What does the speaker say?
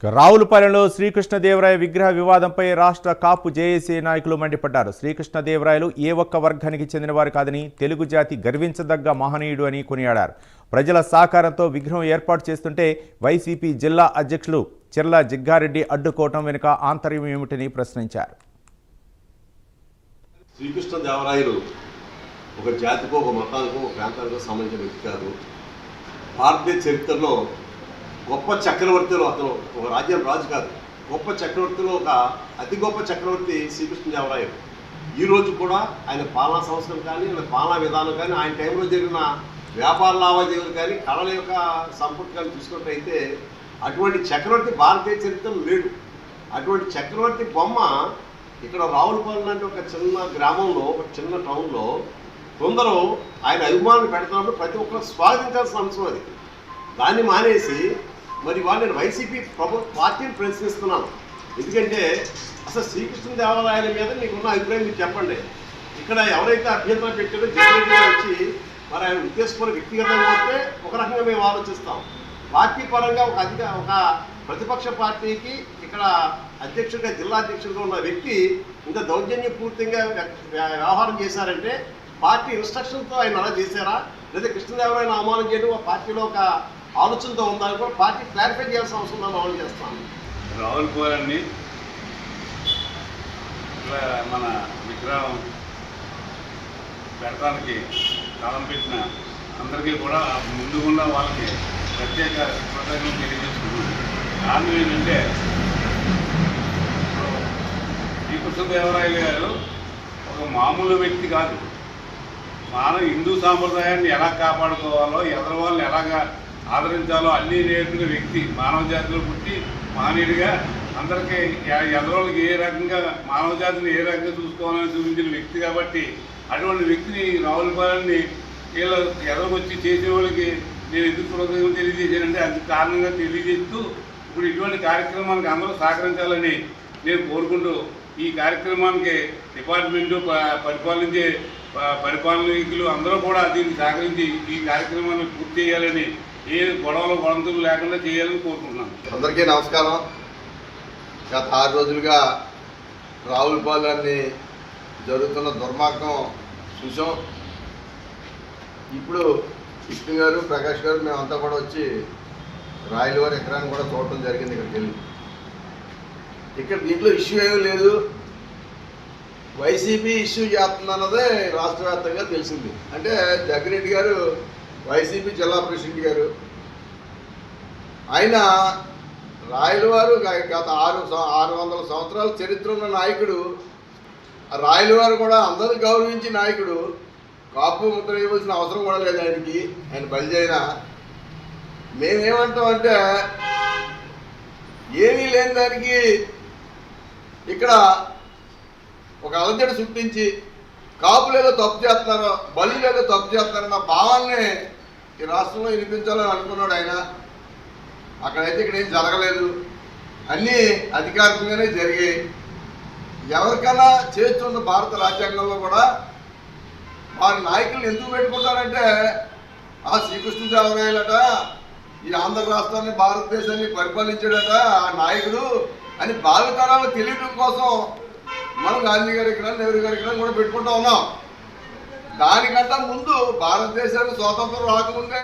రావులపాలెంలో శ్రీకృష్ణదేవరాయ విగ్రహ వివాదంపై రాష్ట్ర కాపు జేఏసీ నాయకులు మండిపడ్డారు. శ్రీకృష్ణదేవరాయలు ఏ ఒక్క వర్గానికి చెందినవారు కాదని, తెలుగు జాతి గర్వించదగ్గ మహనీయుడు అని కొనియాడారు. ప్రజల సహకారంతో విగ్రహం ఏర్పాటు చేస్తుంటే వైసీపీ జిల్లా అధ్యక్షులు చిర్ల జగ్గారెడ్డి అడ్డుకోవటం వెనుక ఆంతర్యం ఏమిటని ప్రశ్నించారు. శ్రీకృష్ణదేవరాయలు ఒక జాతికో, ఒక మతానికో, ఒక ప్రాంతానికో సంబంధించిన వ్యక్తి కాదు. భారతీయ చరిత్రలో గొప్ప చక్రవర్తిలో అతను ఒక రాజ్యం రాజు కాదు, గొప్ప చక్రవర్తిలో ఒక అతి గొప్ప చక్రవర్తి శ్రీకృష్ణదేవరాయలు. ఈరోజు కూడా ఆయన పాలనా సంస్కరణ కానీ, ఆయన పాలనా విధానం కానీ, ఆయన టైంలో జరిగిన వ్యాపార లావాదేవీలు కానీ, కళల యొక్క సంపత్తి కానీ చూసుకున్నట్టయితే అటువంటి చక్రవర్తి భారతీయ చరిత్రలో లేడు. అటువంటి చక్రవర్తి బొమ్మ ఇక్కడ రావులపాలెం లాంటి ఒక చిన్న గ్రామంలో, ఒక చిన్న టౌన్లో కొందరు ఆయన అభిమానులు పెడుతున్నప్పుడు ప్రతి ఒక్కరు స్వాగతించాల్సిన అంశం అది. దాన్ని మానేసి మరి నేను వైసీపీ పార్టీని ప్రశ్నిస్తున్నాను. ఎందుకంటే అసలు శ్రీకృష్ణదేవరాయల మీద మీకున్న అభిప్రాయం మీరు చెప్పండి. ఇక్కడ ఎవరైతే అభ్యంతరం పెట్టారో జగన్ వచ్చి మరి ఆయన ఉద్దేశపూర్వక వ్యక్తిగతంగా వస్తే ఒక రకంగా మేము ఆలోచిస్తాం. పార్టీ పరంగా ఒక ప్రతిపక్ష పార్టీకి ఇక్కడ అధ్యక్షుడిగా, జిల్లా అధ్యక్షుడిగా ఉన్న వ్యక్తి ఇంత దౌర్జన్యపూర్తిగా వ్యవహారం చేశారంటే పార్టీ ఇన్స్ట్రక్షన్తో ఆయన అలా చేశారా, లేదా కృష్ణదేవరాయను అవమానం చేయడం ఆ పార్టీలో ఒక ఆలోచనతో ఉందని కూడా పార్టీ క్లారిఫై చేయాల్సిన అవసరం ఉందని ఆలోచన చేస్తాను. రావులపాలెంని మన విగ్రహం పెడతానికి కాలం పెట్టిన అందరికీ కూడా ముందు ఉన్న వాళ్ళకి ప్రత్యేక కృతజ్ఞతలు తెలియజేసుకున్నాను. కారణం ఏంటంటే శ్రీకృష్ణదేవరాయలు గారు ఒక మామూలు వ్యక్తి కాదు. మన హిందూ సాంప్రదాయాన్ని ఎలా కాపాడుకోవాలో, ఎదరి వాళ్ళని ఎలాగా ఆదరించాలో అన్నీ నేర్పిన వ్యక్తి. మానవ జాతిలో పుట్టి మహనీయుడిగా అందరికీ ఎదరోళ్ళకి ఏ రకంగా మానవ జాతిని ఏ రకంగా చూసుకోవాలని చూపించిన వ్యక్తి కాబట్టి అటువంటి వ్యక్తిని రావులపాలెంని వీళ్ళు ఎదరకొచ్చి చేసేవాళ్ళకి నేను ఎందుకు కృతజ్ఞతలు తెలియజేశానంటే అది కారణంగా తెలియజేస్తూ ఇప్పుడు ఇటువంటి కార్యక్రమానికి అందరూ సహకరించాలని నేను కోరుకుంటూ ఈ కార్యక్రమానికి డిపార్ట్మెంటు పరిపాలనీకులు అందరూ కూడా దీన్ని సహకరించి ఈ కార్యక్రమాన్ని పూర్తి చేయాలని, ఏ గొడవలు లేకుండా చేయాలని కోరుకుంటున్నాను. అందరికీ నమస్కారం. గత 6 రోజులుగా రావులపాలెంని జరుగుతున్న దుర్మార్గం చూసాం. ఇప్పుడు విష్ణు గారు, ప్రకాష్ గారు మేమంతా కూడా వచ్చి రాయలవారి ఎకరాన్ని కూడా చూడటం జరిగింది. ఇక్కడికి వెళ్ళి ఇక్కడ దీంట్లో ఇష్యూ ఏమీ లేదు, వైసీపీ ఇష్యూ చేస్తుందన్నదే రాష్ట్ర వ్యాప్తంగా తెలిసింది. అంటే జగ్గిరెడ్డి గారు వైసీపీ జిల్లా ప్రెసిడెంట్ గారు, ఆయన రాయలవారు గత 600 సంవత్సరాల చరిత్ర ఉన్న నాయకుడు. రాయలవారు కూడా అందరూ గౌరవించే నాయకుడు. కాపు ముద్ర వేయవలసిన అవసరం కూడా లేదు ఆయనకి, ఆయన బలిజైనా. మేమేమంటామంటే ఏమీ లేని దానికి ఇక్కడ ఒక అలజడి సృష్టించి కాపులేదో తప్పు చేస్తున్నారో, బలిలేదో తప్పు చేస్తున్నారన్న భావాన్ని ఈ రాష్ట్రంలో వినిపించాలని అనుకున్నాడు ఆయన. అక్కడైతే ఇక్కడ ఏం జరగలేదు, అన్నీ అధికారికంగానే జరిగాయి. ఎవరికైనా చేస్తున్న భారత రాజ్యాంగంలో కూడా వారి నాయకులను ఎందుకు పెట్టుకుంటారంటే ఆ శ్రీకృష్ణదేవరాయలట ఈ ఆంధ్ర రాష్ట్రాన్ని, భారతదేశాన్ని పరిపాలించాడట ఆ నాయకుడు అని భావితరాలు తెలియడం కోసం మనం గాంధీ గారి విగ్రహం, నెహ్రూ గారి విగ్రహం కూడా పెట్టుకుంటూ ఉన్నాం. దానికంటే ముందు భారతదేశానికి స్వాతంత్రం రాకముందే